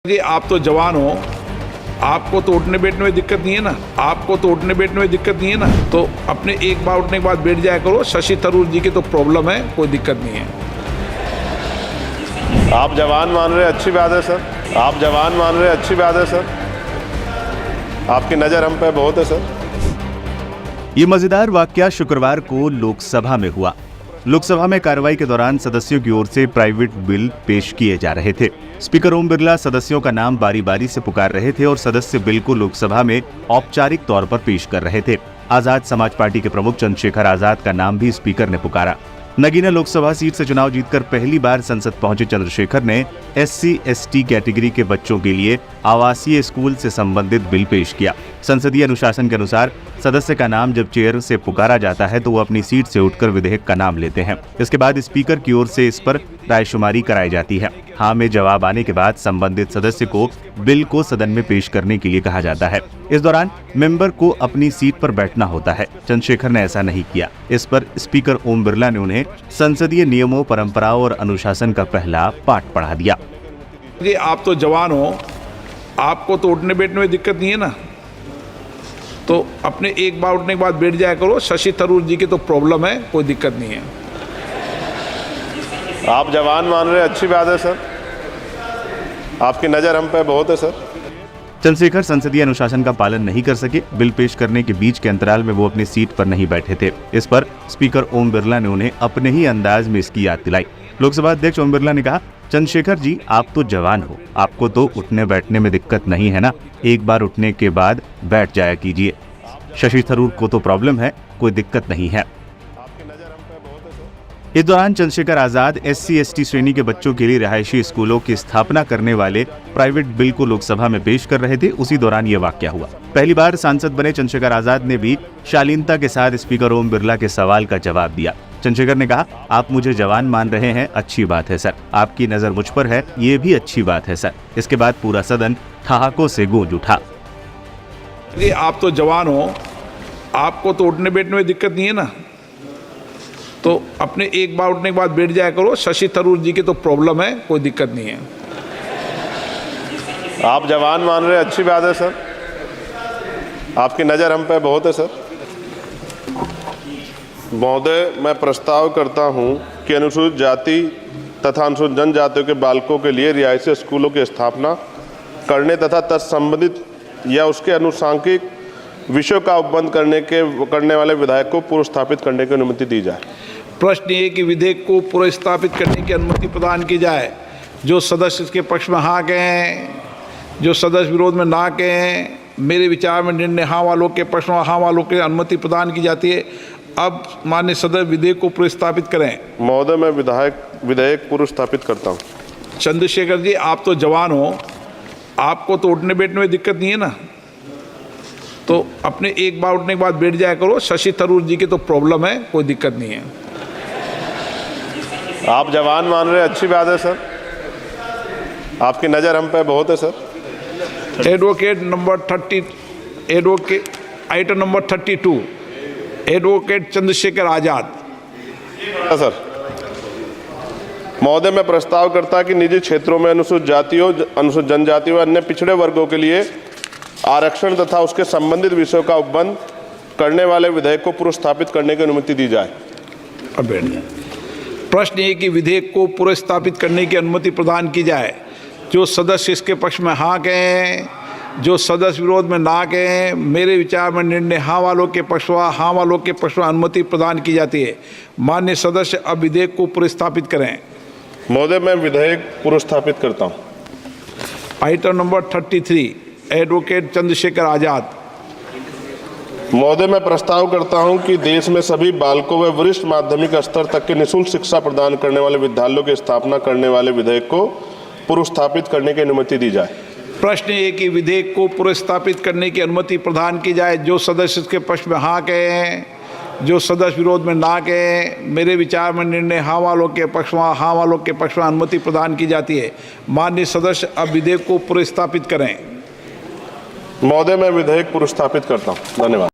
जी आप तो जवान हो, आपको तो उठने बैठने में दिक्कत नहीं है ना, आपको तो उठने बैठने में दिक्कत नहीं है ना, तो अपने एक बार उठने के बाद बैठ जाया करो। शशि थरूर जी की तो प्रॉब्लम है, कोई दिक्कत नहीं है। आप जवान मान रहे, अच्छी बात है सर। आप जवान मान रहे, अच्छी बात है सर। आपकी नज़र हम पे बहुत है सर। ये मजेदार वाकया शुक्रवार को लोकसभा में हुआ। लोकसभा में कार्रवाई के दौरान सदस्यों की ओर से प्राइवेट बिल पेश किए जा रहे थे। स्पीकर ओम बिरला सदस्यों का नाम बारी बारी से पुकार रहे थे और सदस्य बिल को लोकसभा में औपचारिक तौर पर पेश कर रहे थे। आजाद समाज पार्टी के प्रमुख चंद्रशेखर आजाद का नाम भी स्पीकर ने पुकारा। नगीना लोकसभा सीट से चुनाव जीतकर पहली बार संसद पहुंचे चंद्रशेखर ने SC/ST कैटेगरी के बच्चों के लिए आवासीय स्कूल से संबंधित बिल पेश किया। संसदीय अनुशासन के अनुसार सदस्य का नाम जब चेयर से पुकारा जाता है तो वो अपनी सीट से उठकर विधेयक का नाम लेते हैं। इसके बाद स्पीकर की ओर से इस पर रायशुमारी कराई जाती है। हाँ में जवाब आने के बाद संबंधित सदस्य को बिल को सदन में पेश करने के लिए कहा जाता है। इस दौरान मेंबर को अपनी सीट पर बैठना होता है। चंद्रशेखर ने ऐसा नहीं किया। इस पर स्पीकर ओम बिरला ने उन्हें संसदीय नियमों, परंपराओं और अनुशासन का पहला पाठ पढ़ा दिया। जी आप तो जवान हो, आपको तो उठने बैठने में दिक्कत नहीं है ना, तो अपने एक बार उठने के बाद बैठ जाया करो। शशि थरूर जी की तो प्रॉब्लम है, कोई दिक्कत नहीं है। आप जवान मान रहे, अच्छी बात है सर। आपकी नज़र हम पे बहुत है सर। चंद्रशेखर संसदीय अनुशासन का पालन नहीं कर सके। बिल पेश करने के बीच के अंतराल में वो अपनी सीट पर नहीं बैठे थे। इस पर स्पीकर ओम बिरला ने उन्हें अपने ही अंदाज में इसकी याद दिलाई। लोकसभा अध्यक्ष ओम बिरला ने कहा, चंद्रशेखर जी आप तो जवान हो, आपको तो उठने बैठने में दिक्कत नहीं है ना, एक बार उठने के बाद बैठ जाया कीजिए। शशि थरूर को तो प्रॉब्लम है, कोई दिक्कत नहीं है। इस दौरान चंद्रशेखर आजाद SC/ST श्रेणी के बच्चों के लिए रिहायशी स्कूलों की स्थापना करने वाले प्राइवेट बिल को लोकसभा में पेश कर रहे थे। उसी दौरान ये वाकया हुआ। पहली बार सांसद बने चंद्रशेखर आजाद ने भी शालीनता के साथ स्पीकर ओम बिरला के सवाल का जवाब दिया। चंद्रशेखर ने कहा, आप मुझे जवान मान रहे हैं, अच्छी बात है सर। आपकी नजर मुझ पर है, ये भी अच्छी बात है सर। इसके बाद पूरा सदन ठहाकों से गूंज उठा। जी आप तो जवान हो, आपको तो उठने बैठने में दिक्कत नहीं है ना, तो अपने एक बार उठने के बाद बैठ जाया करो। शशि थरूर जी की तो प्रॉब्लम है, कोई दिक्कत नहीं है। आप जवान मान रहे, अच्छी बात है सर। आपकी नज़र हम पे बहुत है सर। महोदय, मैं प्रस्ताव करता हूं कि अनुसूचित जाति तथा अनुसूचित जनजातियों के बालकों के लिए रिहायशी स्कूलों की स्थापना करने तथा तत्संबंधित या उसके अनुसांगिक विषयों का उपबंध करने वाले विधायक को पूर्व स्थापित करने की अनुमति दी जाए। प्रश्न ये कि विधेयक को पूर्व स्थापित करने की अनुमति प्रदान की जाए। जो सदस्य इसके पक्ष में हाँ कहें, जो सदस्य विरोध में ना कहें, मेरे विचार में निर्णय हाँ वालों के पक्ष में हाँ वालों के अनुमति प्रदान की जाती है। अब माननीय सदस्य विधेयक को पूर्व स्थापित करें। महोदय, मैं विधेयक पूर्व स्थापित करता हूँ। चंद्रशेखर जी आप तो जवान हो, आपको तो उठने बैठने में दिक्कत नहीं है ना, तो अपने एक बार उठने के बाद बैठ जाया करो। शशि थरूर जी की तो प्रॉब्लम है, कोई दिक्कत नहीं है। आप जवान मान रहे, अच्छी बात है सर। आपकी नज़र हम पे बहुत है sir. Item number 32 advocate Chandrashekhar Azad. Sir महोदय, मैं प्रस्ताव करता कि निजी क्षेत्रों में अनुसूचित जातियों, अनुसूचित जनजातियों व अन्य पिछड़े वर्गों के लिए आरक्षण तथा उसके संबंधित विषयों का उपबंध करने वाले विधेयक को पूर्व स्थापित करने की अनुमति दी जाए। अब बैठ जाए। प्रश्न ये कि विधेयक को पूर्व स्थापित करने की अनुमति प्रदान की जाए। जो सदस्य इसके पक्ष में हाँ कहें, जो सदस्य विरोध में ना कहें, मेरे विचार में निर्णय हाँ वालों के पक्ष में हाँ वालों के पक्ष में अनुमति प्रदान की जाती है। माननीय सदस्य अब विधेयक को पूर्व स्थापित करें। महोदय, मैं विधेयक पूर्व स्थापित करता हूँ। आइटम नंबर 33 एडवोकेट चंद्रशेखर आजाद। महोदय, मैं प्रस्ताव करता हूं कि देश में सभी बालकों व वरिष्ठ माध्यमिक स्तर तक की निःशुल्क शिक्षा प्रदान करने वाले विद्यालयों की स्थापना करने वाले विधेयक को पूर्व स्थापित करने की अनुमति दी जाए। प्रश्न ये कि विधेयक को पूर्व स्थापित करने की अनुमति प्रदान की जाए। जो सदस्य इसके पक्ष में हाँ कहें, जो सदस्य विरोध में ना कहें, मेरे विचार में निर्णय हाँ वालों के पक्ष में हाँ वालों के पक्ष में अनुमति प्रदान की जाती है। माननीय सदस्य अब विधेयक को पूर्व स्थापित करें। महोदय, मैं विधेयक पूर्व स्थापित करता हूँ। धन्यवाद।